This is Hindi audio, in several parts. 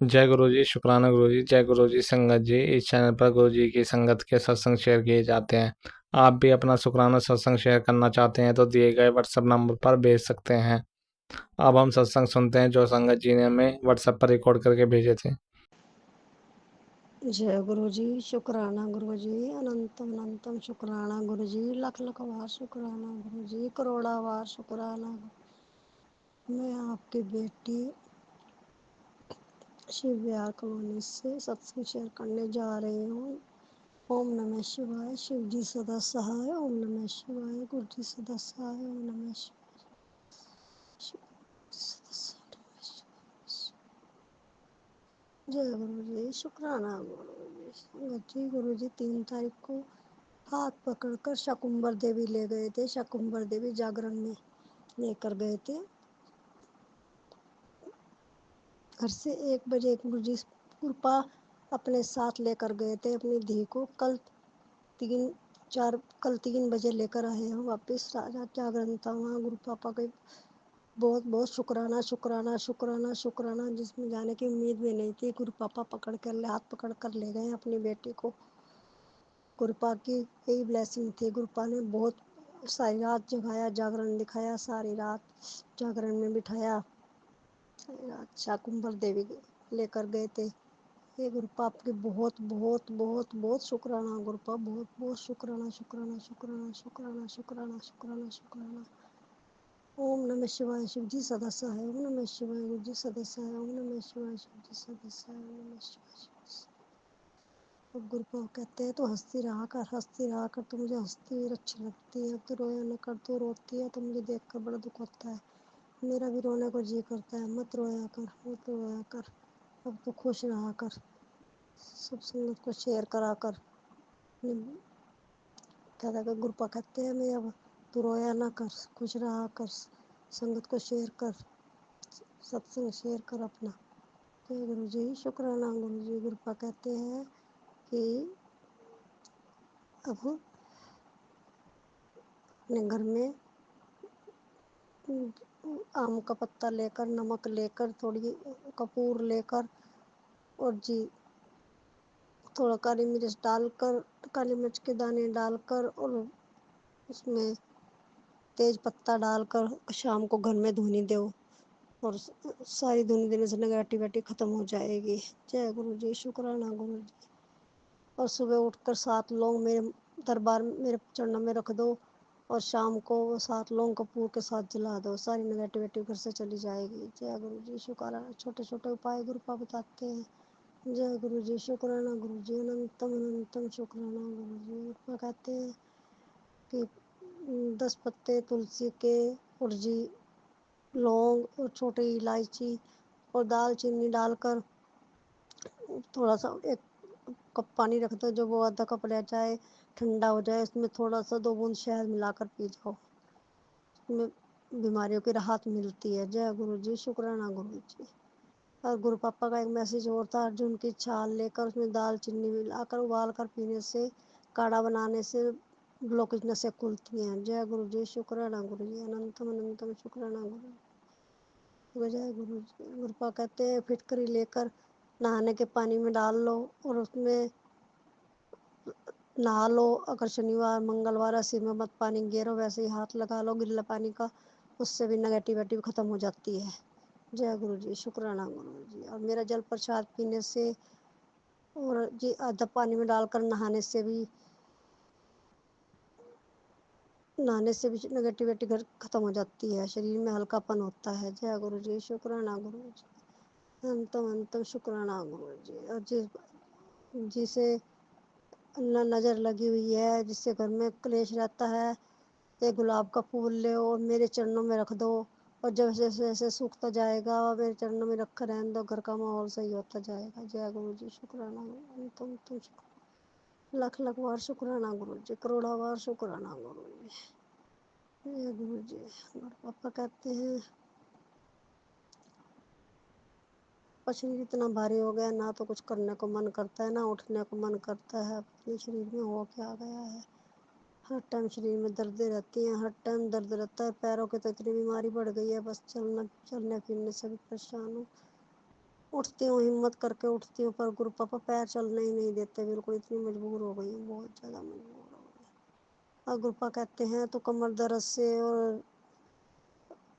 जय गुरु जी, शुक्राना गुरु जी। जय गुरु जी संगत जी। इस चैनल पर गुरु जी की संगत के सत्संग शेयर किए जाते हैं। आप भी अपना शुक्राना सत्संग शेयर करना चाहते हैं तो दिए गए व्हाट्सएप नंबर पर भेज सकते हैं। अब हम सत्संग सुनते हैं जो संगत जी ने हमें व्हाट्सएप पर रिकॉर्ड करके भेजे थे। जय गुरु जी, शुक्राना गुरु जी, अनंतम अनंतम शुक्राना गुरु जी, लख लख बार शुक्राना गुरु जी, करोड़ा बार शुक्राना। मैं आपकी बेटी शिव विहार कॉलोनी से सत्संग शेयर करने जा रही हूँ। ओम नमः शिवाय, शिव जी सदा सहाय। ओम नमः शिवाय, गुरु जी सदा सहाय। ओम नमः शिवाय, शिव जी सदा सहाय। जय गुरु जी, शुक्राना गुरु जी। संगत जी, गुरु जी 3 तारीख को हाथ पकड़कर शाकुंभर देवी ले गए थे। शाकुंभर देवी जागरण में लेकर गए थे। घर से 1 बजे गुरु जी कृपा अपने साथ लेकर गए थे अपनी धी को। तीन कल 3 बजे लेकर आए हैं वापस। राजा जागरण था वहाँ। गुरु पापा के बहुत बहुत शुक्राना शुक्राना शुक्राना शुक्राना, जिसमें जाने की उम्मीद भी नहीं थी। गुरु पापा हाथ पकड़ कर ले गए अपनी बेटी को। गुरुपा की यही ब्लेसिंग थी। गुरुपा ने बहुत सारी रात जगाया, जागरण दिखाया, सारी रात जागरण में बिठाया। सारी रात शाकुंभर देवी लेकर गए थे। ये गुरुपा आपके बहुत बहुत बहुत बहुत शुक्राना। गुरुपा बहुत बहुत शुक्राना शुक्राना शुक्राना शुक्राना शुक्राना शुक्राना शुक्राना। ओम नमः शिवाय, शिव जी सदा सहाय। ओम नमः शिवाय, गुरु जी सदा सहाय। ओम नमः शिवाय, शिव जी सदा सहाय। ओम नमः शिवाय, शिव जी। अब गुरुपाव कहते हैं तो हंसती रहा कर, तो मुझे हंसती हुई अच्छी लगती है। अब तो रोया न कर, तो रोती है तो मुझे देख कर बड़ा दुख होता है। मेरा भी रोने को जी करता है। मत रोया कर, मत रोया कर। अब तो खुश रहा कर, सब संगत को शेयर करा कर। कहता कर गुरुपा कहते हैं मैं अब तू रोया ना कर, खुश रहा कर, संगत को शेयर कर, सत्संग शेयर कर अपना। तो गुरु जी शुक्राना गुरु जी। गुरुपा कहते हैं कि अब अपने घर में आम का पत्ता लेकर, नमक लेकर, थोड़ी कपूर लेकर और जी थोड़ा काली मिर्च डालकर, काली मिर्च के दाने डालकर और उसमें तेज पत्ता डालकर शाम को घर में धुनी दो और सारी धुनी देने से नेगेटिविटी खत्म हो जाएगी। जय गुरु जी, शुक्राना गुरु जी। और सुबह उठकर 7 लौंग मेरे दरबार मेरे चरणों में रख दो और शाम को वो 7 लौंग कपूर के साथ जला दो, सारी नेगेटिविटी घर से चली जाएगी। जय गुरु जी, शुक्राना। छोटे छोटे उपाय गुरुपा बताते हैं। जय गुरु जी, शुक्राना गुरु जी, अनंतम अनंतम शुक्राना गुरु जी। गुरुपा कहते हैं कि 10 पत्ते तुलसी के और जी लौंग और छोटी इलायची और दालचीनी डालकर थोड़ा सा 1 कप पानी रख दो, जो वो आधा कप रह जाए, ठंडा हो जाए, उसमें थोड़ा सा 2 बूंद शहद मिलाकर पी जाओ। उसमें बीमारियों की राहत मिलती है। जय गुरु जी, शुक्राना गुरु जी। और गुरु पापा का एक मैसेज और था, अर्जुन की छाल लेकर उसमें दालचीनी मिलाकर उबाल कर पीने से, काढ़ा बनाने से ब्लॉकेज नसें खुलती हैं। जय गुरु जी, शुक्राना गुरु जी, अनंतम अनंतम शुक्राना गुरु जी। जय गुरु जी। गुरुपा कहते हैं फिटकरी लेकर नहाने के पानी में डाल लो और उसमें नहा लो। अगर शनिवार मंगलवार ऐसे में मत पानी गिरो, वैसे ही हाथ लगा लो गिल्ला पानी का, उससे भी नेगेटिविटी ख़त्म हो जाती है। जय गुरु जी, शुक्राना गुरु जी। और मेरा जल प्रसाद पीने से और जी आधा पानी में डालकर नहाने से भी नेगेटिविटी घर ख़त्म हो जाती है, शरीर में हल्कापन होता है। जय गुरु जी, शुक्राना गुरु जी, अंतम अंतम शुक्राना गुरु जी। और जिसे नज़र लगी हुई है, जिससे घर में क्लेश रहता है, ये गुलाब का फूल ले और मेरे चरणों में रख दो और जब जैसे जैसे सूखता जाएगा मेरे चरणों में रख कर रहने दो, घर का माहौल सही होता जाएगा। जय गुरु जी, शुक्राना तुम लख लख बार शुक्राना गुरु जी, करोड़ा बार शुक्राना गुरु जी। जय गुरु जी। और पापा कहते हैं शरीर इतना भारी हो गया, ना तो कुछ करने को मन करता है, ना उठने को मन करता है। अपने शरीर में हो क्या गया है, हर टाइम शरीर में दर्दें रहती हैं, हर टाइम दर्द रहता है। पैरों की तो इतनी बीमारी बढ़ गई है, बस चलने फिरने से भी परेशान हूँ। उठती हूँ, हिम्मत करके उठती हूँ, पर गुरु पापा पैर चलने ही नहीं देते बिल्कुल, इतनी मजबूर हो गई हूँ, बहुत ज़्यादा मजबूर हो गई। और गुरु पापा कहते हैं तो कमर दर्द से और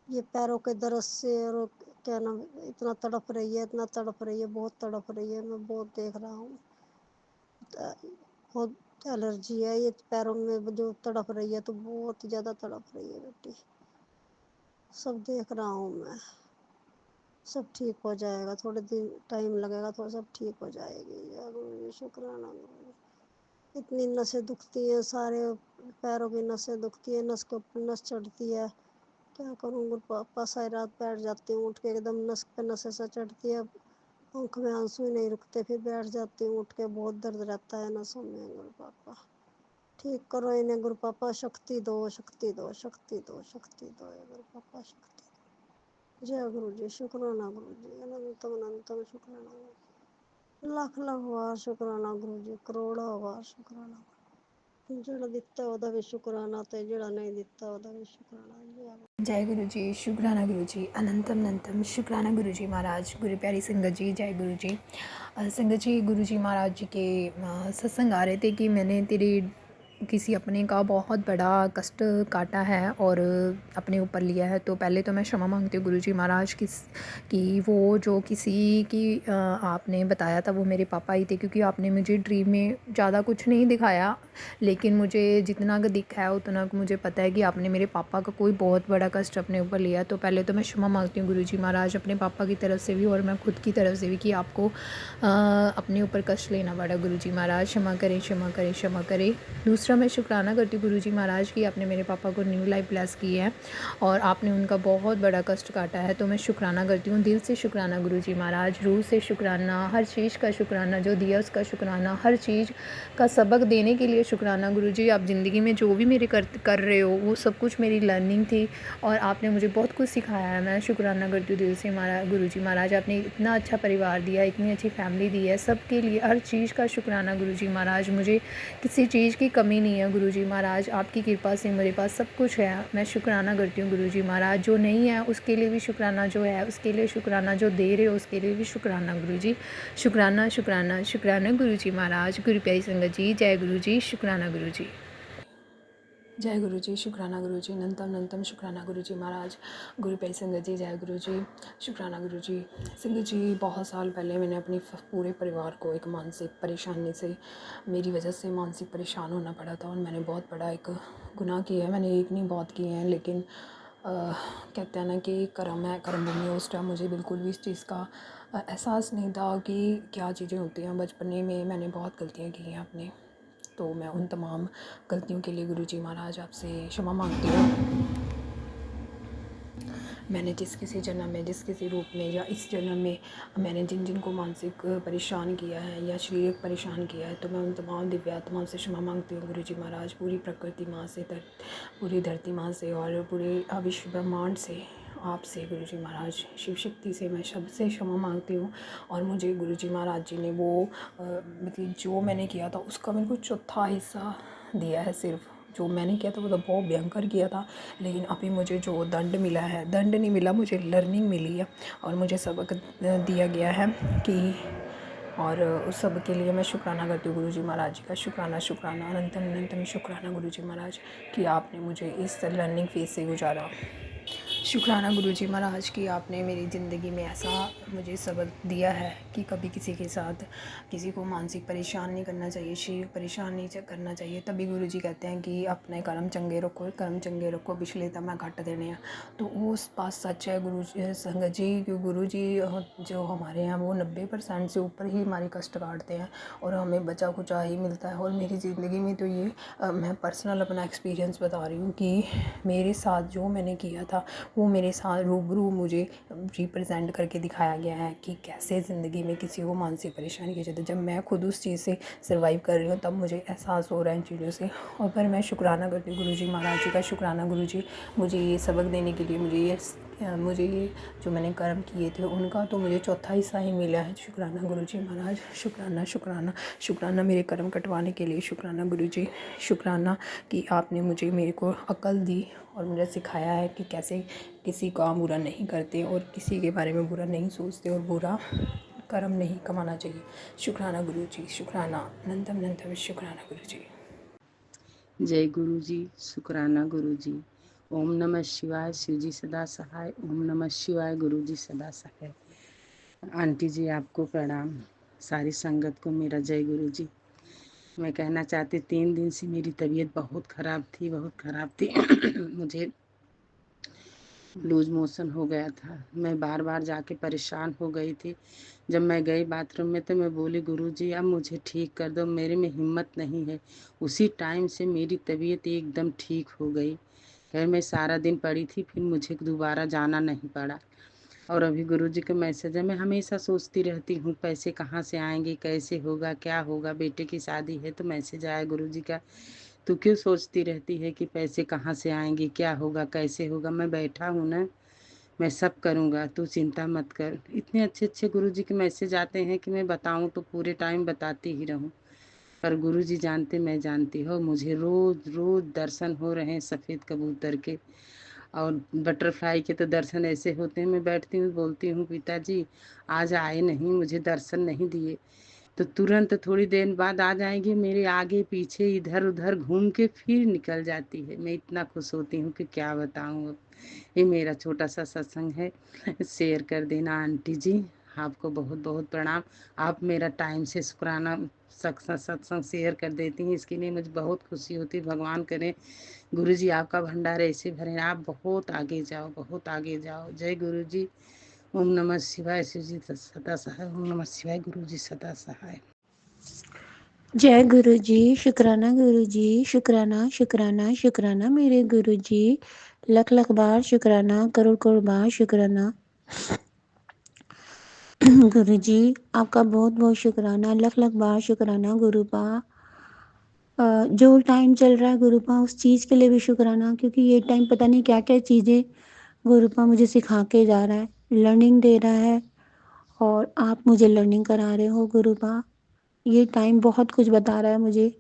ये पैरों के दर्द से और क्या नाम, इतना तड़प रही है, इतना तड़प रही है, बहुत तड़प रही है, मैं बहुत देख रहा हूँ। बहुत एलर्जी है ये पैरों में जो तड़प रही है, तो बहुत ज़्यादा तड़प रही है बेटी। सब देख रहा हूँ मैं, सब ठीक हो जाएगा, थोड़े दिन टाइम लगेगा, थोड़ा सब ठीक हो जाएगी। या गुरु जी शुक्राना गुरु जी। इतनी नसें दुखती हैं, सारे पैरों की नसें दुखती है, नस के ऊपर नस चढ़ती है, क्या करूँ गुरु पापा। सारी रात बैठ जाती हूँ, उठ के एकदम नस पे नसें सा चढ़ती है, आँख में आंसू ही नहीं रुकते, फिर बैठ जाती हूँ उठ के, बहुत दर्द रहता है नसों में। गुरु पापा ठीक करो इन्हें, गुरु पापा शक्ति दो, शक्ति दो, शक्ति दो, शक्ति दो गुरु पापा, शक्ति दो। जय गुरु जी, शुक्राना गुरु जी, अनंतम अनंतम शुक्राना गुरु जी। लाख लाख बार शुक्राना गुरु जी, करोड़ों बार शुक्राना। ਜਿਹੜਾ ਦਿੱਤਾ ਉਹਦਾ ਵੀ ਸ਼ੁਕਰਾਨਾ ਤੇ ਜਿਹੜਾ नहीं ਦਿੱਤਾ ਉਹਦਾ भी शुक्राना। जय गुरु जी, शुक्राना गुरु जी, अनंतम अनंतम शुक्राना गुरु जी महाराज। गुरु प्यारी संगत जी, जय गुरु जी। संगत जी, गुरु जी महाराज जी के सत्संग आ रहे थे कि मैंने तेरी किसी अपने का बहुत बड़ा कष्ट काटा है और अपने ऊपर लिया है, तो पहले तो मैं क्षमा मांगती हूँ गुरु जी महाराज कि वो जो किसी की आपने बताया था वो मेरे पापा ही थे, क्योंकि आपने मुझे ड्रीम में ज़्यादा कुछ नहीं दिखाया, लेकिन मुझे जितना का दिखा है उतना मुझे पता है कि आपने मेरे पापा का कोई बहुत बड़ा कष्ट अपने ऊपर लिया। तो पहले तो मैं क्षमा मांगती हूँ गुरु जी महाराज अपने पापा की तरफ से भी और मैं खुद की तरफ से भी कि आपको अपने ऊपर कष्ट लेना पड़ा। गुरु जी महाराज क्षमा करें, क्षमा करें, क्षमा करें। दूसरा मैं शुक्राना करती हूँ गुरु जी महाराज की आपने मेरे पापा को न्यू लाइफ ब्लेस की है और आपने उनका बहुत बड़ा कष्ट काटा है, तो मैं शुक्राना करती हूँ, दिल से शुक्राना गुरु जी महाराज, रूह से शुक्राना, हर चीज़ का शुक्राना, जो दिया उसका शुक्राना, हर चीज़ का सबक देने के लिए शुक्राना गुरु जी। आप ज़िंदगी में जो भी मेरे कर रहे हो वो सब कुछ मेरी लर्निंग थी और आपने मुझे बहुत कुछ सिखाया है। मैं शुक्राना करती हूँ दिल से गुरु जी महाराज, आपने इतना अच्छा परिवार दिया, इतनी अच्छी फैमिली दी है, सबके लिए हर चीज़ का शुक्राना गुरु जी महाराज। मुझे किसी चीज़ की कमी नहीं है गुरु जी महाराज, आपकी कृपा से मेरे पास सब कुछ है। मैं शुक्राना करती हूँ गुरु जी महाराज, जो नहीं है उसके लिए भी शुक्राना, जो है उसके लिए शुक्राना, जो दे रहे हो उसके लिए भी शुक्राना गुरु जी। शुक्राना शुक्राना शुक्राना गुरु जी महाराज। गुरु प्यारी संगत जी, जय गुरु जी, शुक्राना गुरु जी। जय गुरु जी, शुक्राना गुरु जी, अनंतम अनंतम शुक्राना गुरु जी महाराज। गुरु प्यारी संगत जी, जय गुरु जी, शुक्राना गुरु जी। संगत जी, बहुत साल पहले मैंने अपने पूरे परिवार को एक मानसिक परेशानी से, मेरी वजह से मानसिक परेशान होना पड़ा था और मैंने बहुत बड़ा एक गुनाह किया है। मैंने एक नहीं बहुत किए हैं, लेकिन कहते हैं ना कि कर्म है, कर्म भूमि। उस टाइम मुझे बिल्कुल भी इस चीज़ का एहसास नहीं था कि क्या चीज़ें होती हैं। बचपने में मैंने बहुत गलतियाँ की हैं अपने, तो मैं उन तमाम गलतियों के लिए गुरु जी महाराज आपसे क्षमा मांगती हूँ। मैंने जिस किसी जन्म में, जिस किसी रूप में या इस जन्म में मैंने जिन जिन को मानसिक परेशान किया है या शारीरिक परेशान किया है, तो मैं उन तमाम दिव्यात्माओं से क्षमा मांगती हूँ गुरु जी महाराज। पूरी प्रकृति माँ से, पूरी धरती माँ से और पूरे विश्व ब्रह्मांड से, आपसे गुरु जी महाराज, शिव शक्ति से मैं सबसे क्षमा मांगती हूँ। और मुझे गुरु जी महाराज जी ने वो मतलब जो मैंने किया था उसका मेरे को चौथा हिस्सा दिया है। सिर्फ जो मैंने किया था वो तो बहुत भयंकर किया था, लेकिन अभी मुझे जो दंड मिला है, दंड नहीं मिला, मुझे लर्निंग मिली है और मुझे सबक दिया गया है कि, और उस सब के लिए मैं शुक्राना करती हूँ गुरु जी महाराज जी का। शुक्राना शुक्राना अनंतम अनंतम शुक्राना गुरु जी महाराज कि आपने मुझे इस लर्निंग फेज से गुजारा। शुक्राना गुरु जी महाराज कि आपने मेरी ज़िंदगी में ऐसा मुझे सबक दिया है कि कभी किसी के साथ किसी को मानसिक परेशान नहीं करना चाहिए, शरीर परेशान नहीं करना चाहिए। तभी गुरु जी कहते हैं कि अपने कर्म चंगे रखो, कर्म चंगे रखो, पिछले तमा घट देने हैं। तो वो बात सच है गुरु संगत जी, क्यों गुरु जी जो हमारे हैं वो 90% से ऊपर ही हमारे कष्ट काटते हैं और हमें बचा कुचा ही मिलता है। और मेरी ज़िंदगी में तो ये मैं पर्सनल अपना एक्सपीरियंस बता रही हूँ कि मेरे साथ जो मैंने किया था वो मेरे साथ रूबरू मुझे रिप्रेजेंट करके दिखाया गया है कि कैसे ज़िंदगी में किसी को मानसिक परेशानी की जाती है। जब मैं खुद उस चीज़ से सर्वाइव कर रही हूँ तब मुझे एहसास हो रहा है इन चीज़ों से। और पर मैं शुक्राना करती हूँ गुरु जी महाराज जी का। शुक्राना गुरु जी, मुझे ये सबक देने के लिए, मुझे ये मुझे ये जो मैंने कर्म किए थे उनका तो मुझे चौथा हिस्सा ही मिला है। शुक्राना गुरुजी महाराज, शुक्राना शुक्राना शुक्राना मेरे कर्म कटवाने के लिए। शुक्राना गुरुजी, शुक्राना कि आपने मुझे मेरे को अक्ल दी और मुझे सिखाया है कि कैसे किसी का बुरा नहीं करते और किसी के बारे में बुरा नहीं सोचते और बुरा कर्म नहीं कमाना चाहिए। शुक्राना गुरुजी, शुक्राना अनंतम अनंतम शुक्राना गुरुजी। जय गुरु जी, शुक्राना गुरु जी। ओम नमः शिवाय, शिव जी सदा सहाय। ओम नमः शिवाय, गुरु जी सदा सहाय। आंटी जी आपको प्रणाम, सारी संगत को मेरा जय गुरु जी। मैं कहना चाहती 3 दिन से मेरी तबीयत बहुत ख़राब थी मुझे लूज मोशन हो गया था। मैं बार बार जाके परेशान हो गई थी। जब मैं गई बाथरूम में तो मैं बोली गुरुजी अब मुझे ठीक कर दो, मेरे में हिम्मत नहीं है। उसी टाइम से मेरी तबीयत एकदम ठीक हो गई। फिर मैं सारा दिन पड़ी थी, फिर मुझे दोबारा जाना नहीं पड़ा। और अभी गुरुजी का मैसेज है। मैं हमेशा सोचती रहती हूँ पैसे कहाँ से आएंगे, कैसे होगा, क्या होगा। बेटे की शादी है तो मैसेज आया गुरुजी का, तू क्यों सोचती रहती है कि पैसे कहाँ से आएंगे, क्या होगा, कैसे होगा। मैं बैठा हूँ ना, मैं सब करूँगा, तू चिंता मत कर। इतने अच्छे अच्छे गुरुजी के मैसेज आते हैं कि मैं बताऊँ तो पूरे टाइम बताती ही रहूँ। पर गुरुजी जानते, मैं जानती हूँ। मुझे रोज़ रोज़ दर्शन हो रहे हैं सफ़ेद कबूतर के और बटरफ्लाई के। तो दर्शन ऐसे होते हैं, मैं बैठती हूँ बोलती हूँ पिताजी आज आए नहीं, मुझे दर्शन नहीं दिए, तो तुरंत थोड़ी देर बाद आ जाएंगे। मेरे आगे पीछे इधर उधर घूम के फिर निकल जाती है। मैं इतना खुश होती हूँ कि क्या बताऊँ। अब ये मेरा छोटा सा सत्संग है, शेयर कर देना आंटी जी। आपको बहुत बहुत प्रणाम। आप मेरा टाइम से शुक्राना सत्संग शेयर कर देती हैं, इसके लिए मुझे बहुत खुशी होती है। भगवान करें गुरु जी आपका भंडार ऐसे भरे, आप बहुत आगे जाओ, बहुत आगे जाओ। जय गुरु जी। ओम नमः शिवाय, शिव जी सदा सहाय। ओम नमः शिवाय, गुरु जी सदा सहाय। जय गुरु जी, शुक्राना गुरु जी, शुक्राना शुक्राना शुक्राना मेरे गुरु जी। लख लख बार शुक्राना, करोड़ करोड़ बार शुक्राना गुरु जी। आपका बहुत बहुत शुक्राना, लख लख बार शुक्राना गुरुपा। जो टाइम चल रहा है गुरुपा उस चीज़ के लिए भी शुक्राना, क्योंकि ये टाइम पता नहीं क्या क्या चीज़ें गुरुपा मुझे सिखा के जा रहा है, लर्निंग दे रहा है और आप मुझे लर्निंग करा रहे हो गुरुपा। ये टाइम बहुत कुछ बता रहा है मुझे,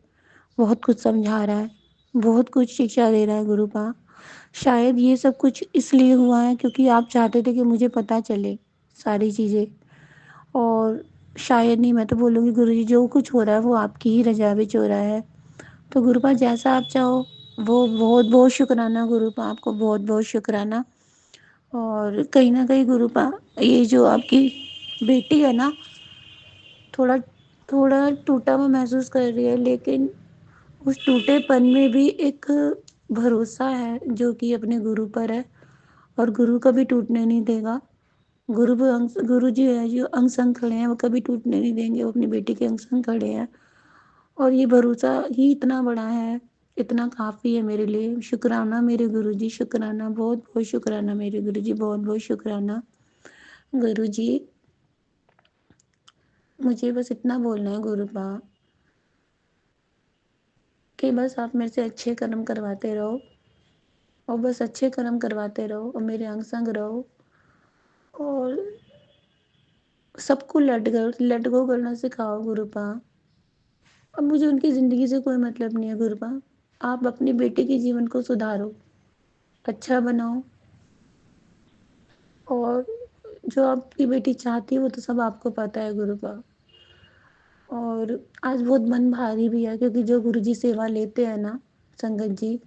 बहुत कुछ समझा रहा है, बहुत कुछ शिक्षा दे रहा है गुरुपा। शायद ये सब कुछ इसलिए हुआ है क्योंकि आप चाहते थे कि मुझे पता चले सारी चीज़ें। और शायद नहीं, मैं तो बोलूँगी गुरुजी जो कुछ हो रहा है वो आपकी ही रज़ा विच हो रहा है। तो गुरुपा जैसा आप चाहो वो बहुत बहुत शुक्राना गुरुपा, आपको बहुत बहुत शुक्राना। और कहीं ना कहीं गुरुपा ये जो आपकी बेटी है ना, थोड़ा थोड़ा टूटा हुआ महसूस कर रही है, लेकिन उस टूटेपन में भी एक भरोसा है जो कि अपने गुरु पर है और गुरु कभी टूटने नहीं देगा। गुरु जी है जो अंग संग खड़े हैं, वो कभी टूटने नहीं देंगे, वो अपनी बेटी के अंग संग खड़े हैं और ये भरोसा ही इतना बड़ा है, इतना काफ़ी है मेरे लिए। शुक्राना मेरे गुरु जी, शुक्राना, बहुत बहुत शुक्राना मेरे गुरु जी, बहुत बहुत शुक्राना गुरु जी। मुझे बस इतना बोलना है गुरुपा कि बस आप मेरे से अच्छे कर्म करवाते रहो और बस अच्छे कर्म करवाते रहो और मेरे अंग संग रहो और सबको लेट गो करना सिखाओ गुरुपा। अब मुझे उनकी ज़िंदगी से कोई मतलब नहीं है गुरुपा। आप अपनी बेटी के जीवन को सुधारो, अच्छा बनाओ और जो आपकी बेटी चाहती है वो तो सब आपको पता है गुरुपा। और आज बहुत मन भारी भी है क्योंकि जो गुरुजी सेवा लेते हैं ना संगत जी,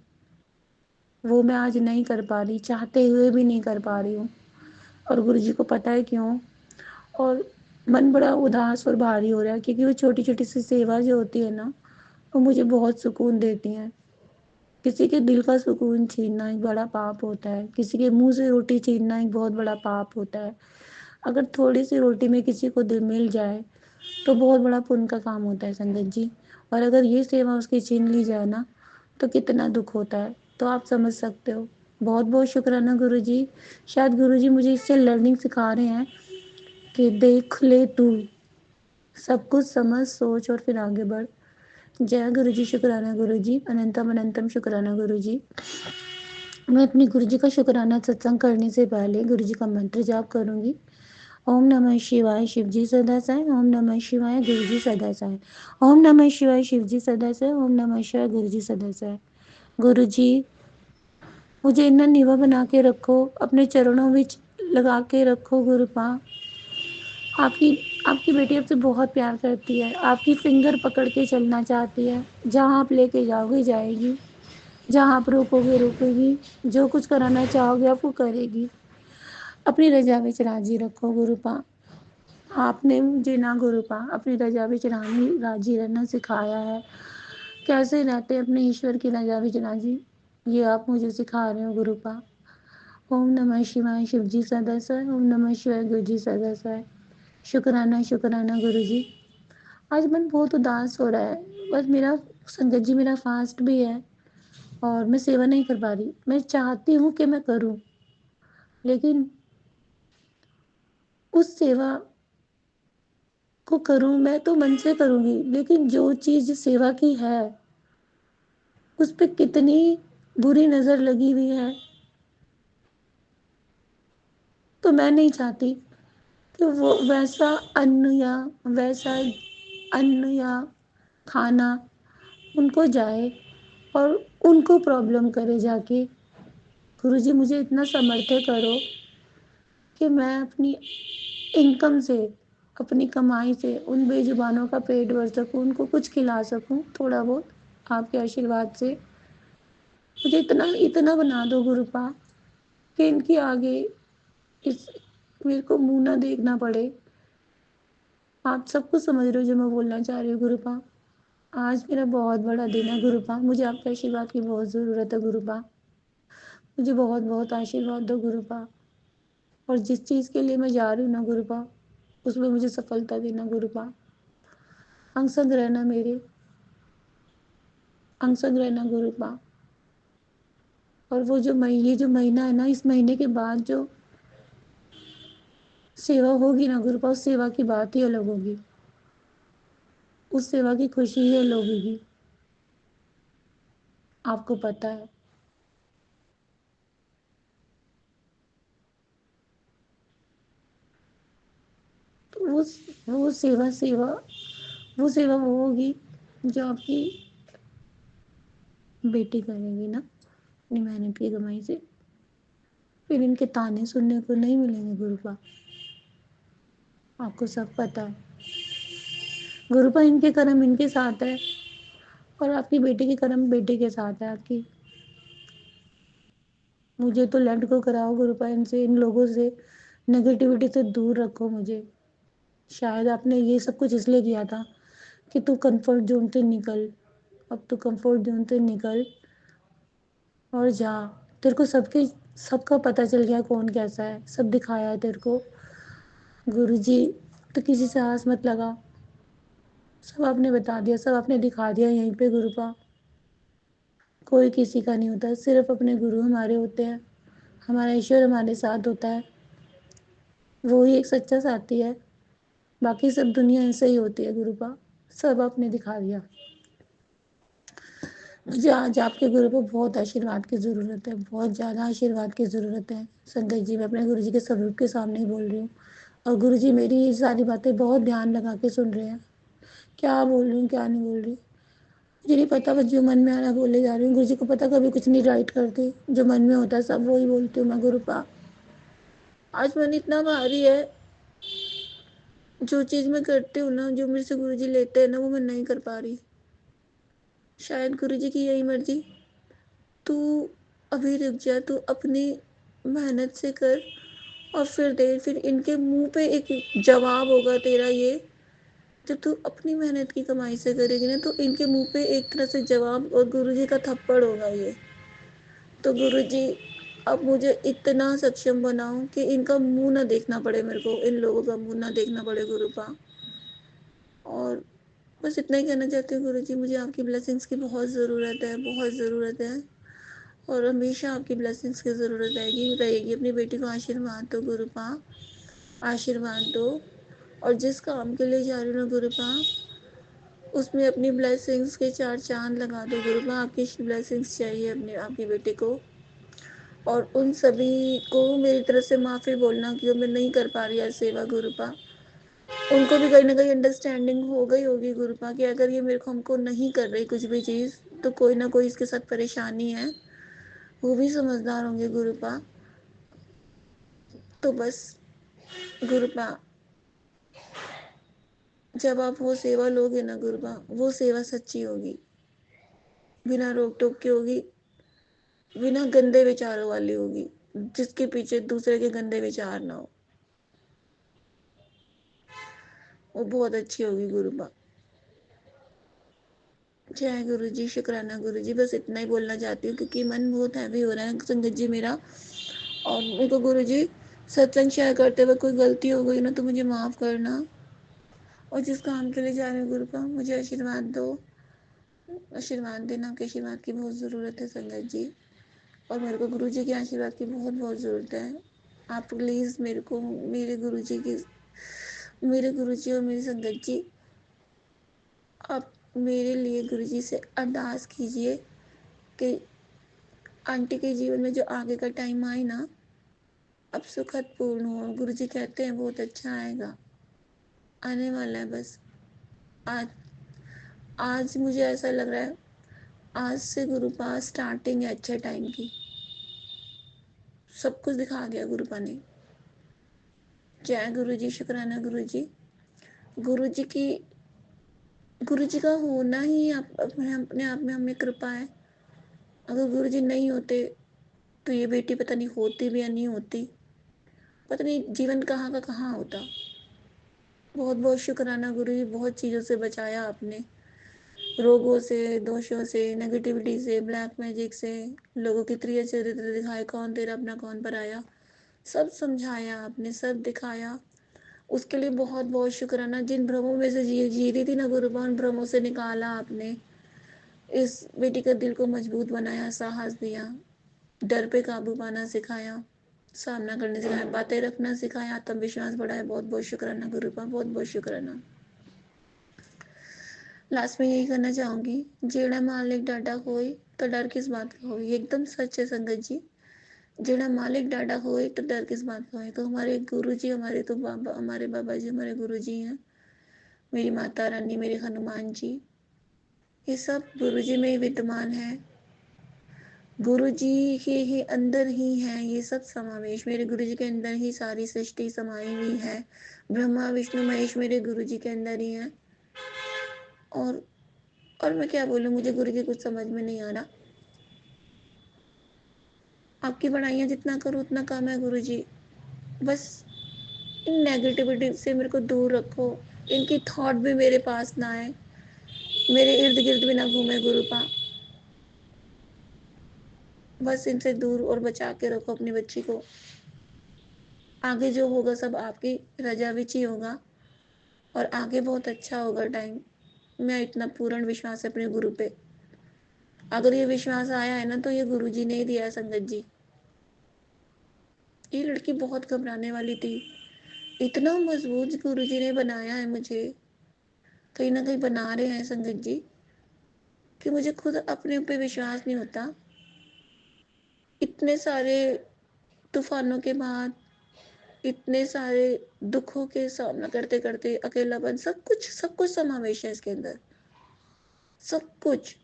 वो मैं आज नहीं कर पा रही, चाहते हुए भी नहीं कर पा रही हूँ। और गुरुजी को पता है क्यों। और मन बड़ा उदास और भारी हो रहा है क्योंकि वो छोटी छोटी सी सेवा जो होती है ना, वो मुझे बहुत सुकून देती हैं। किसी के दिल का सुकून छीनना एक बड़ा पाप होता है, किसी के मुंह से रोटी छीनना एक बहुत बड़ा पाप होता है। अगर थोड़ी सी रोटी में किसी को दिल मिल जाए तो बहुत बड़ा पुण्य का काम होता है संगत जी। और अगर ये सेवा उसकी छीन ली जाए ना तो कितना दुख होता है, तो आप समझ सकते हो। बहुत बहुत शुक्राना गुरु जी। शायद गुरु जी मुझे इससे लर्निंग सिखा रहे हैं कि देख ले तू, सब कुछ समझ सोच और फिर आगे बढ़। जय गुरु जी, शुक्राना गुरु जी, अनंतम अनंतम शुक्राना गुरु जी। मैं अपने गुरुजी का शुकराना सत्संग करने से पहले गुरुजी का मंत्र जाप करूँगी। ओम नमः शिवाय शिवजी सदा साई, ओम नमः शिवाय गुरुजी सदा साई, ओम नमः शिवाय शिवजी सदा साई, ओम नमः शिवाय गुरुजी सदा साई। गुरुजी मुझे इतना नीवा बना के रखो, अपने चरणों विच लगा के रखो गुरुपा। आपकी आपकी बेटी आपसे बहुत प्यार करती है, आपकी फिंगर पकड़ के चलना चाहती है। जहाँ आप लेके जाओगे जाएगी, जहाँ आप रोकोगे रोकेगी, जो कुछ कराना चाहोगे आप वो करेगी। अपनी रज़ा विच राज़ी रखो गुरुपा। आपने मुझे ना गुरुपा अपनी रज़ा विच राज़ी रहना सिखाया है। कैसे रहते अपने ईश्वर की रज़ा विच राज़ी, ये आप मुझे सिखा रहे हो गुरुपा। ओम नमः शिवाय शिवजी सदा साई, ओम नमः शिवाय गुरुजी सदा साई। शुकराना शुकराना गुरुजी। आज मन बहुत उदास हो रहा है, बस मेरा संगत जी मेरा फास्ट भी है और मैं सेवा नहीं कर पा रही। मैं चाहती हूँ कि मैं करूँ, लेकिन उस सेवा को करूँ मैं तो मन से करूँगी, लेकिन जो चीज़ सेवा की है उस पे कितनी बुरी नज़र लगी हुई है, तो मैं नहीं चाहती कि वो वैसा अन्न या खाना उनको जाए और उनको प्रॉब्लम करे जाके। गुरुजी मुझे इतना समर्थ करो कि मैं अपनी इनकम से, अपनी कमाई से उन बेजुबानों का पेट भर सकूँ, उनको कुछ खिला सकूँ थोड़ा बहुत आपके आशीर्वाद से। मुझे इतना इतना बना दो गुरुपा कि इनके आगे इस मेरे को मुँह ना देखना पड़े। आप सब कुछ समझ रहे हो जो मैं बोलना चाह रही हूँ गुरुपा। आज मेरा बहुत बड़ा दिन है गुरुपा, मुझे आपके आशीर्वाद की बहुत ज़रूरत है गुरुपा। मुझे बहुत बहुत आशीर्वाद दो गुरुपा, और जिस चीज़ के लिए मैं जा रही हूँ ना गुरुपा, उसमें मुझे सफलता देना गुरुपा। अंग संग रहना मेरे, अंग संग रहना गुरुपा। और वो ये जो महीना है ना, इस महीने के बाद जो सेवा होगी ना गुरुपा, उस सेवा की बात ही अलग होगी, उस सेवा की खुशी ही अलग होगी। आपको पता है। तो वो सेवा सेवा वो सेवा वो होगी जो आपकी बेटी करेगी ना अपनी मेहनत की कमाई से। फिर इनके ताने सुनने को नहीं मिलेंगे गुरुपा, आपको सब पता है। गुरुपा इनके कर्म इनके साथ है, और आपकी बेटी के कर्म बेटे के साथ है आपकी। मुझे तो लेट गो कराओ गुरुपा इनसे, इन लोगों से, नेगेटिविटी से दूर रखो मुझे। शायद आपने ये सब कुछ इसलिए किया था कि तू कंफर्ट जोन से निकल, अब तू कंफर्ट जोन से निकल और जा। तेरे को सबका पता चल गया कौन कैसा है, सब दिखाया है तेरे को गुरुजी। तो किसी से आस मत लगा, सब आपने बता दिया, सब आपने दिखा दिया यहीं पे गुरुपा। कोई किसी का नहीं होता, सिर्फ अपने गुरु हमारे होते हैं, हमारा ईश्वर हमारे साथ होता है, वो ही एक सच्चा साथी है। बाकी सब दुनिया ऐसे ही होती है गुरुपा, सब आपने दिखा दिया। मुझे आज आपके गुरु को बहुत आशीर्वाद की ज़रूरत है, बहुत ज़्यादा आशीर्वाद की ज़रूरत है। संगत जी, मैं अपने गुरु जी के स्वरूप के सामने ही बोल रही हूँ, और गुरु जी मेरी ये सारी बातें बहुत ध्यान लगा के सुन रहे हैं, क्या बोल रही हूँ क्या नहीं बोल रही मुझे नहीं पता, बस जो मन में आ रहा है बोले जा रही हूँ। गुरु जी को पता, कभी कुछ नहीं राइट करती, जो मन में होता है सब वही बोलती हूँ मैं गुरुपा। आज मन इतना भारी है, जो चीज़ मैं करती हूँ ना, जो मेरे से गुरु जी लेते हैं ना, वो मैं नहीं कर पा रही। शायद गुरु जी की यही मर्जी, तू अभी रुक जा, तू अपनी मेहनत से कर, और फिर दे, फिर इनके मुंह पे एक जवाब होगा तेरा ये। जब तू अपनी मेहनत की कमाई से करेगी ना, तो इनके मुंह पे एक तरह से जवाब और गुरुजी का थप्पड़ होगा ये। तो गुरुजी अब मुझे इतना सक्षम बनाओ कि इनका मुंह ना देखना पड़े, मेरे को इन लोगों का मुंह ना देखना पड़े गुरुपा। और बस इतना ही कहना चाहती हूँ गुरुजी, मुझे आपकी ब्लेसिंग्स की बहुत ज़रूरत है, बहुत ज़रूरत है, और हमेशा आपकी ब्लेसिंग्स की ज़रूरत रहेगी। अपनी बेटी को आशीर्वाद दो गुरुपा, आशीर्वाद दो। और जिस काम के लिए जा रही हूँ ना गुरुपा, उसमें अपनी ब्लेसिंग्स के चार चांद लगा दो गुरुपा। आपकी ब्लेसिंग्स चाहिए अपने आपकी बेटी को, और उन सभी को मेरी तरफ से माफ़ी बोलना कि मैं नहीं कर पा रही आज सेवा गुरुपा। उनको भी कहीं न कहीं अंडरस्टैंडिंग हो गई होगी गुरुपा कि अगर ये मेरे को हमको नहीं कर रही कुछ भी चीज़, तो कोई न कोई इसके साथ परेशानी है। वो भी समझदार होंगे गुरुपा। तो बस गुरुपा, जब आप वो सेवा लोगे ना गुरुपा, वो सेवा सच्ची होगी, बिना रोक-टोक के होगी, बिना गंदे विचारों वाली होगी, जिसके पीछे दूसरे के गंदे विचार ना हो। वो बहुत अच्छी होगी गुरुपा। जय गुरु जी, शुक्राना गुरु जी। बस इतना ही बोलना चाहती हूँ क्योंकि मन बहुत हैवी हो रहा है संगत जी मेरा। और मेरे को गुरु जी सत्संग शेयर करते हुए कोई गलती हो गई ना तो मुझे माफ़ करना। और जिस काम के लिए जा रही हूँ गुरुपा, मुझे आशीर्वाद दो। आशीर्वाद देना, आपके आशीर्वाद की बहुत ज़रूरत है संगत जी। और मेरे को गुरु जी के आशीर्वाद की बहुत बहुत ज़रूरत है। आप प्लीज़ मेरे को मेरे गुरु जी और मेरी संगत जी, आप मेरे लिए गुरु जी से अरदास कीजिए कि आंटी के जीवन में जो आगे का टाइम आए ना, अब सुखद पूर्ण हो। गुरु जी कहते हैं बहुत अच्छा आएगा, आने वाला है बस। आज आज मुझे ऐसा लग रहा है, आज से गुरु पास स्टार्टिंग है अच्छे टाइम की। सब कुछ दिखा गया गुरुपा ने। जय गुरु जी, शुक्राना गुरु जी। गुरु जी की गुरु जी का होना ही अपने आप में हमें कृपा है। अगर गुरु जी नहीं होते तो ये बेटी पता नहीं होती भी या नहीं होती, पता नहीं जीवन कहाँ का कहाँ होता। बहुत बहुत शुक्राना गुरु जी, बहुत चीज़ों से बचाया आपने, रोगों से, दोषों से, नेगेटिविटी से, ब्लैक मैजिक से, लोगों की त्रिय चरित्र दिखाए, कौन तेरा अपना कौन पराया, सब समझाया आपने, सब दिखाया। उसके लिए बहुत बहुत शुक्राना। जिन भ्रमों में से जी रही थी ना गुरुबा, उन भ्रमों से निकाला आपने। इस बेटी का दिल को मजबूत बनाया, साहस दिया, डर पे काबू पाना सिखाया, सामना करने सिखाया, बातें रखना सिखाया, आत्मविश्वास बढ़ाया। बहुत बहुत शुक्राना गुरुबा, बहुत बहुत शुक्राना। लास्ट में यही करना चाहूँगी, जेड़ा मालिक डाटा होए तो डर किस बात का होए। एकदम सच है संगत जी, जेड़ा मालिक डाटा होए तो डर किस बात का होए। तो हमारे गुरु जी, हमारे तो बाबा, हमारे बाबा जी हमारे गुरु जी हैं, मेरी माता रानी, मेरे हनुमान जी, ये सब गुरु जी में ही विद्यमान है। गुरु जी के ही अंदर ही है ये सब समावेश। मेरे गुरु जी के अंदर ही सारी सृष्टि समाई हुई है। ब्रह्मा विष्णु महेश मेरे गुरु जी के अंदर ही है। और और मैं क्या बोलूँ, मुझे गुरु जी कुछ समझ में नहीं आ रहा। आपकी बड़ाइयाँ जितना करो उतना कम है गुरु जी। बस इन नेगेटिविटी से मेरे को दूर रखो, इनकी थॉट भी मेरे पास ना आए, मेरे इर्द गिर्द भी ना घूमे गुरुपा। बस इनसे दूर और बचा के रखो अपनी बच्ची को। आगे जो होगा सब आपकी रजा विच ही होगा और आगे बहुत अच्छा होगा टाइम। मैं इतना पूर्ण विश्वास है अपने गुरु पे। अगर ये विश्वास आया है ना तो ये गुरु जी ने ही दिया है संगत जी। ये लड़की बहुत घबराने वाली थी, इतना मजबूत गुरु जी ने बनाया है मुझे, कहीं ना कहीं बना रहे हैं संगत जी, कि मुझे खुद अपने ऊपर विश्वास नहीं होता। इतने सारे तूफानों के बाद, इतने सारे दुखों के सामना करते करते, अकेलापन, सब कुछ समावेश है इसके अंदर। सब कुछ,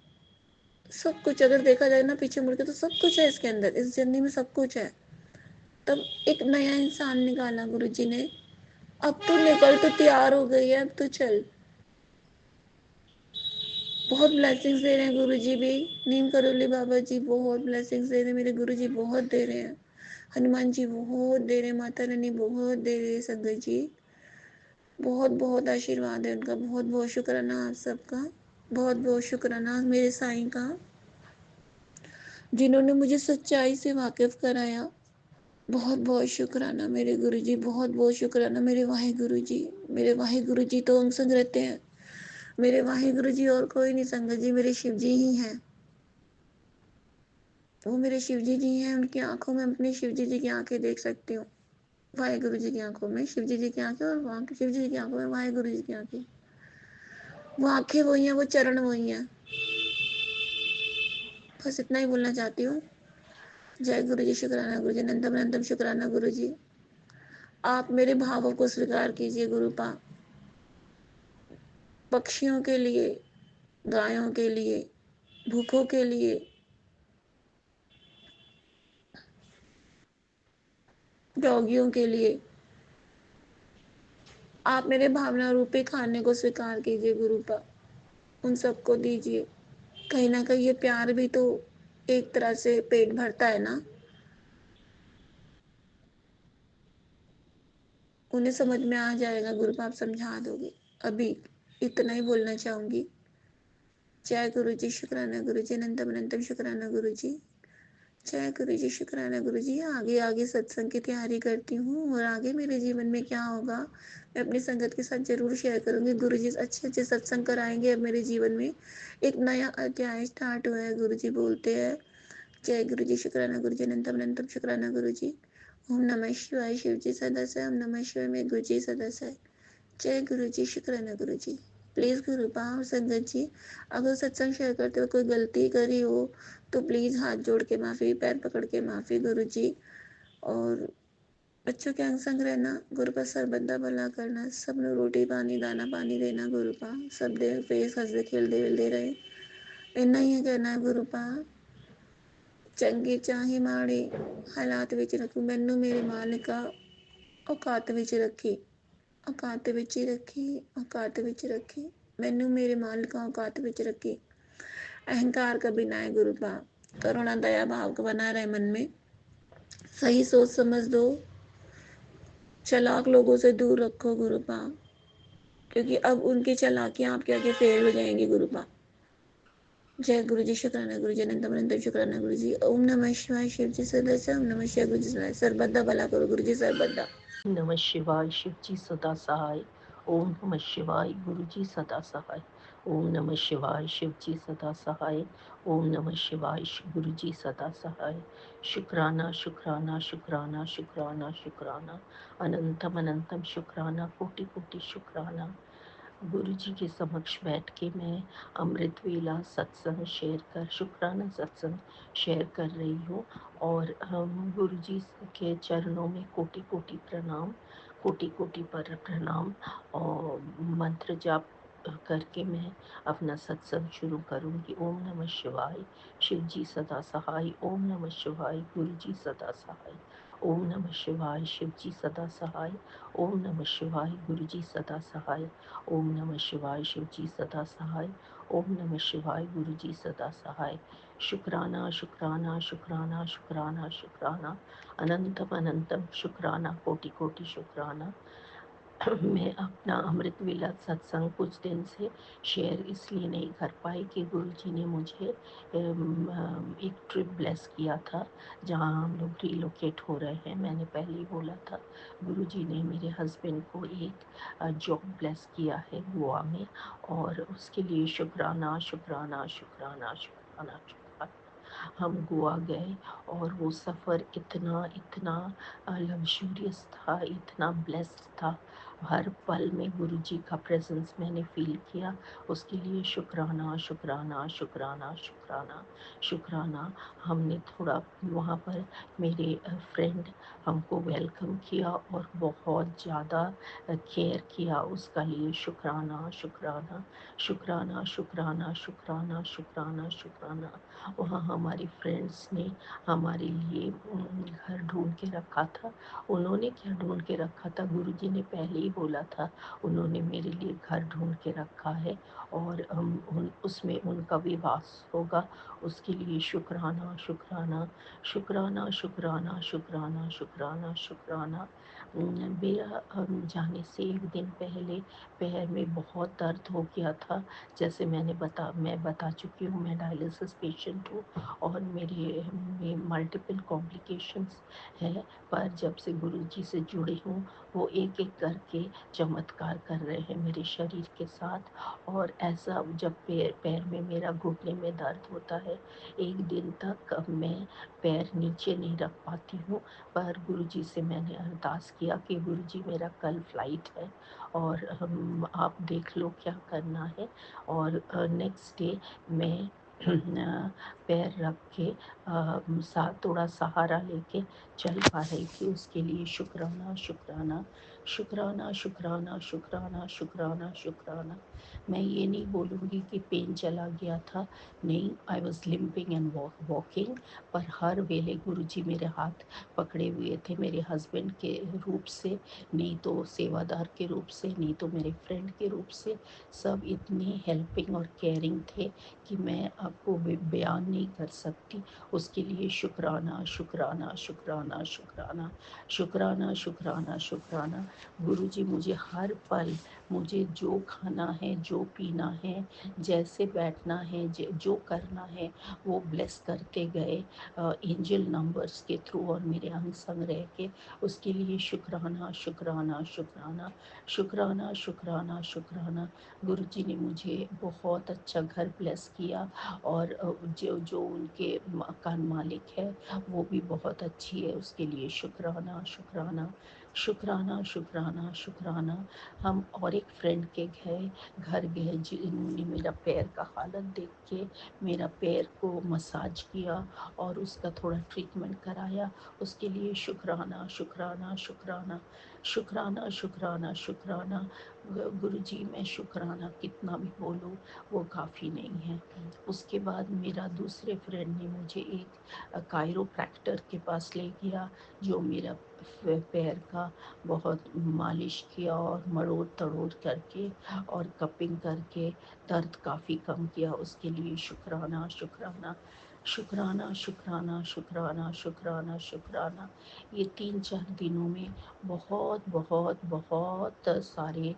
सब कुछ अगर देखा जाए ना पीछे मुड़ के तो सब कुछ है इसके अंदर, इस जर्नी में सब कुछ है। तब एक नया इंसान निकाला गुरु जी ने। अब तो निकल, तो तैयार हो गई है, अब तो चल। बहुत ब्लेसिंग्स दे रहे हैं गुरु जी भी। नीम करोली बाबा जी बहुत ब्लेसिंग्स दे रहे हैं, मेरे गुरु जी बहुत दे रहे हैं, हनुमान जी बहुत दे रहे हैं, माता रानी बहुत दे रही है संगत जी। बहुत बहुत आशीर्वाद है उनका। बहुत बहुत शुक्राना आप सबका। बहुत बहुत शुक्राना मेरे साईं का, जिन्होंने मुझे सच्चाई से वाकिफ कराया। बहुत बहुत शुक्राना मेरे गुरु जी, बहुत बहुत शुक्राना मेरे वाहे गुरु जी। मेरे वाहे गुरु जी तो अंग संग रहते हैं। मेरे वाहे गुरु जी और कोई नहीं संगत जी, मेरे शिव जी ही हैं। वो मेरे शिव जी हैं। उनकी आंखों में अपने शिव जी की आंखें देख सकती हूँ। वाहे गुरु जी की आंखों में शिव जी की आंखें, और वहाँ शिव जी की आंखों में वाहे गुरु जी की आंखें। वो आंखें वही हैं, वो चरण वही हैं। बस इतना ही बोलना चाहती हूँ। जय गुरु जी, शुक्राना गुरु जी, अनंतम अनंतम शुक्राना गुरु जी। आप मेरे भावों को स्वीकार कीजिए गुरुपा। पक्षियों के लिए, गायों के लिए, भूखों के लिए, डॉगियों के लिए आप मेरे भावना रूपी खाने को स्वीकार कीजिए गुरुपा। उन सबको दीजिए। कहीं ना कहीं ये प्यार भी तो एक तरह से पेट भरता है ना। उन्हें समझ में आ जाएगा गुरुपा, आप समझा दोगे। अभी इतना ही बोलना चाहूंगी। जय गुरु जी, शुक्राना गुरु जी, अनंतम अनंतम शुक्राना गुरु जी। जय गुरु जी, शुक्राना गुरु जी। आगे आगे सत्संग की तैयारी करती हूँ और आगे मेरे जीवन में क्या होगा मैं अपनी संगत के साथ जरूर शेयर करूंगी। गुरु जी अच्छे अच्छे सत्संग कराएंगे। अब मेरे जीवन में एक नया अध्याय स्टार्ट हुआ है। गुरु जी बोलते हैं। जय गुरु जी, शुक्राना गुरु जी, अनंतम अनंतम शुक्राना गुरु जी। ओम नमः शिवाय, शिव जी सदस्य। ओम नमः शिवाय में गुरु जी सदस्य। जय गुरु जी, शुक्राना गुरु जी। प्लीज़ गुरु और संगत जी, अगर सत्संग शेयर करते हुए कोई गलती करी हो तो प्लीज़ हाथ जोड़ के माफ़ी, पैर पकड़ के माफ़ी गुरु जी। और बच्चों के अंग संग रहना गुरु का सरबंदा भला करना, सब लोग रोटी पानी दाना पानी देना गुरु सब दे फेस हंसदे खेलदे वेलदे रहे। इन्ना ही कहना है गुरु चंगे चाहे माड़े हालात विच रखू, मैनू मेरे मालिका औकात विच रखी, औकात विच ही रखी, औकात विच रखी, मैनू मेरे मालिका औकात विच रखी। अहंकार कभी ना है गुरु करुणा दया भाव को बना रहे मन में। सही सोच समझ दो। चालाक लोगों से दूर रखो गुरु क्योंकि अब उनकी चालाकियां आपके आगे फेल हो जाएंगी गुरु जय गुरु जी, शुक्राना गुरु जी, अनंतम अनंतम शुक्राना गुरु जी। ओम नमः शिवाय, शिव जी सदस्य। ओम नमः शिवाय, गुरु जी सदस्य। सरबद्दा भला करो गुरु जी, सरबद्दा। नमः शिवाय, शिव जी सदा सहाय। ओम नमः शिवाय, गुरु जी सदा सहाय। ओम नमः शिवाय, शिव जी सदा सहाय। ओम नमः शिवाय, गुरु जी सदा सहाय। शुक्राना शुक्राना शुक्राना शुक्राना शुक्राना, अनंतम अनंतम शुक्राना, कोटि कोटि शुक्राना। गुरु जी के समक्ष बैठ के मैं अमृत वेला सत्संग शेयर कर, शुक्राना सत्संग शेयर कर रही हूँ। और हम गुरु जी के चरणों में कोटि कोटि प्रणाम, कोटि कोटि पर प्रणाम। और मंत्र जाप करके मैं अपना सत्संग शुरू करूँगी। ओम नमः शिवाय, शिव जी सदा सहाय। ओम नमः शिवाय, गुरु जी सदा सहाय। ओम नमः शिवाय, शिव जी सदा सहाय। ओम नमः शिवाय, गुरु जी सदा सहाय। ओम नमः शिवाय, शिव जी सदा सहाय। ओम नमः शिवाय, गुरु जी सदा सहाय। शुक्राना शुक्राना शुक्राना शुक्राना शुक्राना, अनंतम अनंतम शुक्राना, कोटि कोटि शुक्राना। मैं अपना अमृत वेला सत्संग कुछ दिन से शेयर इसलिए नहीं कर पाई कि गुरु जी ने मुझे एक ट्रिप ब्लेस किया था जहां हम लोग रिलोकेट हो रहे हैं। मैंने पहले ही बोला था। गुरु जी ने मेरे हस्बैंड को एक जॉब ब्लेस किया है गोवा में, और उसके लिए शुक्राना शुक्राना शुक्राना शुक्राना शुक्राना। हम गोवा गए और वो सफ़र इतना इतना लग्जूरियस था, इतना ब्लेस्ड था। हर पल में गुरु जी का प्रेजेंस मैंने फील किया। उसके लिए शुक्राना शुक्राना शुक्राना शुक्राना शुक्राना। हमने थोड़ा वहाँ पर मेरे फ्रेंड हमको वेलकम किया और बहुत ज़्यादा केयर किया। उसका लिए शुक्राना शुक्राना शुक्राना शुक्राना शुक्राना शुक्राना शुक्राना। वहाँ हमारी फ्रेंड्स ने हमारे लिए घर ढूंढ के रखा था। उन्होंने क्या ढूंढ के रखा था, गुरुजी ने पहले ही बोला था। उन्होंने मेरे लिए घर ढूंढ के रखा है और उसमें उनका भी वास होगा। उसके लिए शुक्राना शुक्राना शुक्राना शुक्राना शुक्राना शुक्राना शुक्राना। मेरा जाने से एक दिन पहले पैर में बहुत दर्द हो गया था। जैसे मैं बता चुकी हूँ, मैं डायलिसिस पेशेंट हूँ और मेरे में मल्टीपल कॉम्प्लिकेशंस है। पर जब से गुरुजी से जुड़ी हूँ, वो एक एक करके चमत्कार कर रहे हैं मेरे शरीर के साथ। और ऐसा जब पैर में मेरा घुटने में दर्द होता है, एक दिन तक मैं पैर नीचे नहीं रख पाती हूँ। पर गुरुजी से मैंने अरदास किया कि गुरुजी मेरा कल फ्लाइट है और आप देख लो क्या करना है। और नेक्स्ट डे मैं पैर रख के थोड़ा सहारा लेके चल पा रही थी, उसके लिए शुक्राना शुक्राना शुक्राना शुक्राना शुक्राना शुक्राना शुक्राना। मैं ये नहीं बोलूँगी कि पेन चला गया था, नहीं, I was limping and walking, पर हर वेले गुरुजी मेरे हाथ पकड़े हुए थे, मेरे हस्बैंड के रूप से, नहीं तो सेवादार के रूप से, नहीं तो मेरे फ्रेंड के रूप से। सब इतने हेल्पिंग और केयरिंग थे कि मैं आपको बयान नहीं कर सकती। उसके लिए शुक्राना शुक्राना शुक्राना शुक्राना शुक्राना शुक्राना शुक्राना। गुरुजी मुझे हर पल, मुझे जो खाना है, जो पीना है, जैसे बैठना है, जो करना है, वो ब्लेस करते गए एंजल नंबर्स के थ्रू और मेरे अंग संग रह के। उसके लिए शुक्राना शुक्राना शुक्राना शुक्राना शुक्राना शुक्राना। गुरुजी ने मुझे बहुत अच्छा घर ब्लेस किया, और जो जो उनके मकान मालिक है वो भी बहुत अच्छी है, उसके लिए शुक्राना शुक्राना शुक्राना शुक्राना शुक्राना। हम और एक फ्रेंड के घर गए जिन्होंने मेरा पैर का हालत देख के मेरा पैर को मसाज किया और उसका थोड़ा ट्रीटमेंट कराया, उसके लिए शुक्राना शुक्राना शुक्राना शुक्राना शुक्राना शुक्राना। गुरुजी मैं शुक्राना कितना भी बोलूँ वो काफ़ी नहीं है। उसके बाद मेरा दूसरे फ्रेंड ने मुझे एक कायरोप्रैक्टर के पास ले गया, जो मेरा पैर का बहुत मालिश किया और मरोड़ तड़ोड़ करके और कपिंग करके दर्द काफ़ी कम किया, उसके लिए शुक्राना शुक्राना शुक्राना शुक्राना शुक्राना शुक्राना शुक्राना। ये 3-4 दिनों में बहुत बहुत बहुत सारे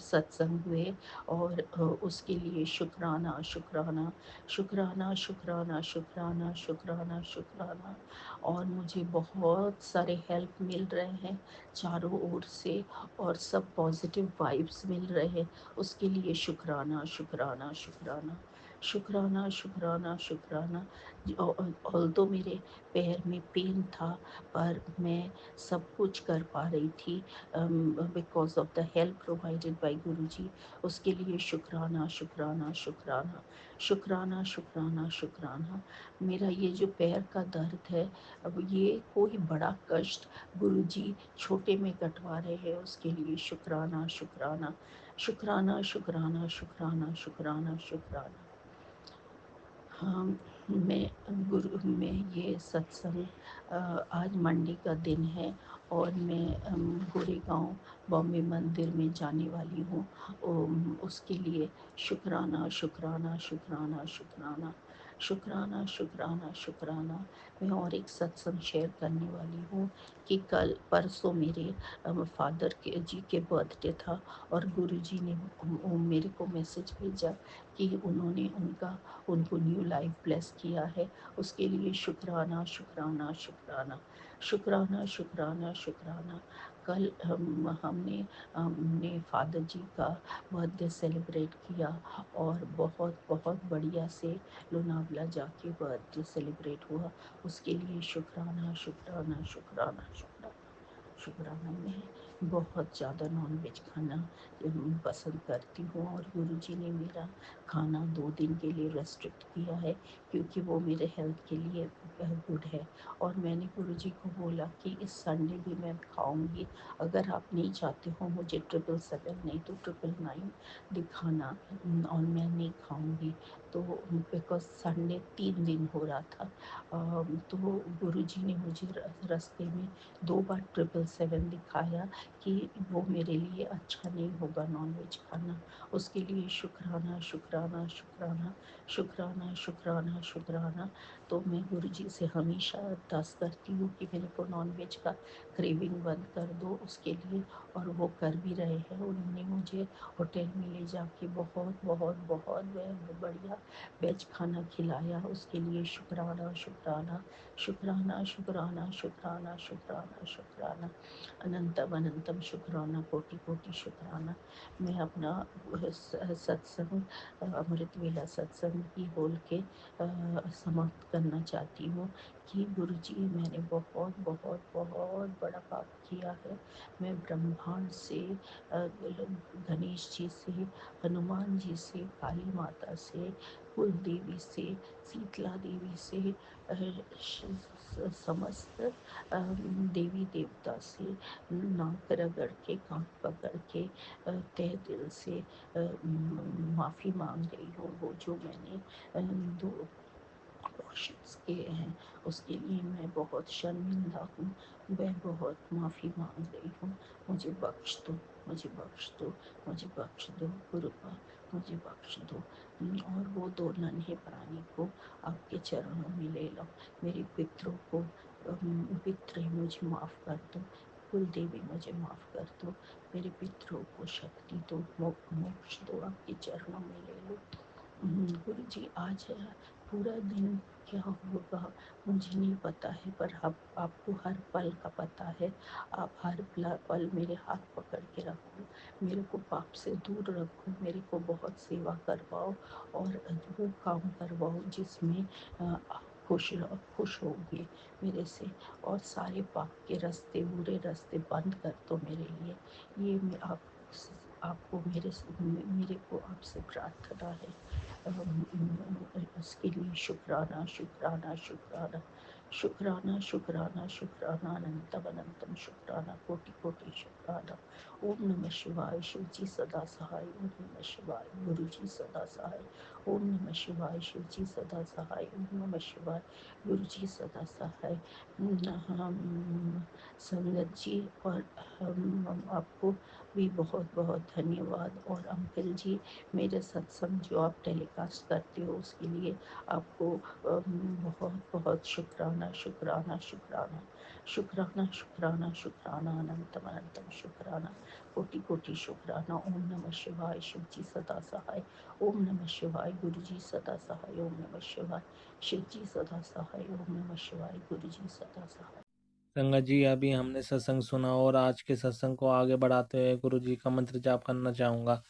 सत्संग हुए, और उसके लिए शुक्राना शुक्राना शुक्राना शुक्राना शुक्राना शुक्राना शुक्राना। और मुझे बहुत सारे हेल्प मिल रहे हैं चारों ओर से, और सब पॉजिटिव वाइब्स मिल रहे हैं, उसके लिए शुक्राना शुक्राना शुक्राना शुक्राना शुक्राना शुक्राना। ऑल्दो मेरे पैर में पेन था, पर मैं सब कुछ कर पा रही थी because of the help provided by Guruji. उसके लिए शुक्राना शुक्राना शुक्राना शुक्राना शुक्राना शुक्राना। मेरा ये जो पैर का दर्द है, अब ये कोई बड़ा कष्ट गुरुजी छोटे में कटवा रहे हैं, उसके लिए शुक्राना शुक्राना शुक्राना शुक्राना शुक्राना शुक्राना शुक्राना। हाँ, मैं ये सत्संग आज मंडे का दिन है, और मैं गोरेगांव बॉम्बे मंदिर में जाने वाली हूँ। उसके लिए शुक्राना शुक्राना शुक्राना शुक्राना शुक्राना शुक्राना शुक्राना। मैं और एक सत्संग शेयर करने वाली हूँ कि कल परसों मेरे फादर के जी के बर्थडे था, और गुरुजी ने मेरे को मैसेज भेजा कि उनको न्यू लाइफ ब्लेस किया है, उसके लिए शुक्राना शुक्राना शुक्राना शुक्राना शुक्राना शुक्राना। कल हमने फादर जी का बर्थडे सेलिब्रेट किया, और बहुत बहुत बढ़िया से लोनावला जाके बर्थडे सेलिब्रेट हुआ, उसके लिए शुक्राना शुक्राना शुक्राना शुक्राना शुक्राना। मैं बहुत ज़्यादा नॉनवेज खाना पसंद करती हूँ, और गुरुजी ने मेरा खाना 2 दिन के लिए रेस्ट्रिक्ट किया है, क्योंकि वो मेरे हेल्थ के लिए गुड है। और मैंने गुरुजी को बोला कि इस संडे भी मैं खाऊंगी, अगर आप नहीं चाहते हो मुझे 777 नहीं तो 999 दिखाना, और मैं नहीं खाऊंगी। तो बिकॉज संडे 3 दिन हो रहा था, तो गुरुजी ने मुझे रास्ते में 2 बार 777 दिखाया कि वो मेरे लिए अच्छा नहीं होगा नॉनवेज खाना, उसके लिए शुक्राना शुक्राना शुक्राना शुक्राना शुक्राना शुक्राना। तो मैं गुरुजी से हमेशा अरदास करती हूँ कि मेरे को नॉनवेज का क्रेविंग बंद कर दो, उसके लिए, और वो कर भी रहे हैं। उन्होंने मुझे होटल में ले जाके बहुत बहुत बहुत बढ़िया वेज खाना खिलाया, उसके लिए शुक्राना शुक्राना शुक्राना शुक्राना शुक्राना शुक्राना शुक्राना। अनंतम अनंतम शुक्राना, कोटि कोटि शुक्राना। मैं अपना सत्संग अमृत वेला सत्संग ही बोल के समाप्त करना चाहती हूँ कि गुरुजी मैंने बहुत बहुत बहुत बड़ा पाप किया है। मैं ब्रह्मांड से, गणेश जी से, हनुमान जी से, काली माता से, कुल देवी से, शीतला देवी से, समस्त देवी देवता से नाक रगड़ के, कान पकड़ के, तहे दिल से माफ़ी मांग रही हूँ। वो जो मैंने दो क्वेश्चंस किए हैं उसके लिए मैं बहुत शर्मिंदा हूँ। मैं बहुत माफ़ी मांग रही हूँ। मुझे बख्श दो, मुझे बख्श दो, मुझे बख्श दो गुरुपा, मुझे बख्श दो। और वो दो नन्हे प्राणी को आपके चरणों में ले लो। मेरे पितरों को, पितृ मुझे माफ़ कर दो। कुल देवी मुझे माफ़ कर दो। मेरे पितरों को शक्ति दो, मोक्ष दो, आपके चरणों में ले लो। गुरु जी आज पूरा दिन क्या होगा मुझे नहीं पता है, पर आपको हर पल का पता है। आप हर पल मेरे हाथ पकड़ के रखो, मेरे को पाप से दूर रखो, मेरे को बहुत सेवा करवाओ और वो काम करवाओ जिसमें आप खुश होंगे मेरे से। और सारे पाप के रास्ते, बुरे रास्ते बंद कर दो मेरे लिए। ये मैं आपको मेरे को आपसे प्रार्थना है। इसके लिए शुक्राना शुक्राना शुक्राना शुक्राना शुक्राना शुक्राना, अनंतम अनंतम शुक्राना, कोटि कोटि शुक्राना। ओम नमः शिवाय, शिव जी सदा सहाय। ओम नमः शिवाय, गुरु जी सदा सहाय। ओम नमः शिवाय, शिव जी सदा सहाय। ओम नमः शिवाय, गुरु जी सदा सहाय। हम संगत जी और हम आपको भी बहुत बहुत धन्यवाद। और अंकल जी, मेरे सत्संग जो आप टेलीकास्ट करते हो उसके लिए आपको बहुत बहुत शुक्राना शुक्राना शुक्राना शुक्राना शुक्राना शुक्राना, अनंतम अनंतम शुक्राना, कोटि कोटि शुक्राना। ओम नमः शिवाय, शिव जी सदा सहाय। ओम नमः शिवाय, गुरु जी सदा सहाय। ओम नमः शिवाय, शिव जी सदा सहाय। ओम नमः शिवाय, गुरु जी सदा सहाय। संगत जी, अभी हमने सत्संग सुना और आज के सत्संग को आगे बढ़ाते हुए गुरु जी का मंत्र जाप करना चाहूँगा।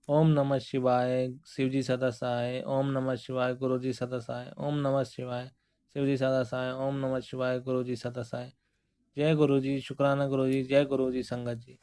ओम नमः शिवाय, शिव जी सदा सहाय। ओम नमः शिवाय, गुरु जी सदा सहाय। ओम नमः शिवाय, शिव जी सदा सहाय। ओम नमः शिवाय, गुरु जी सदा सहाय। जय गुरु जी, शुक्राना गुरु जी, जय गुरु जी संगत जी।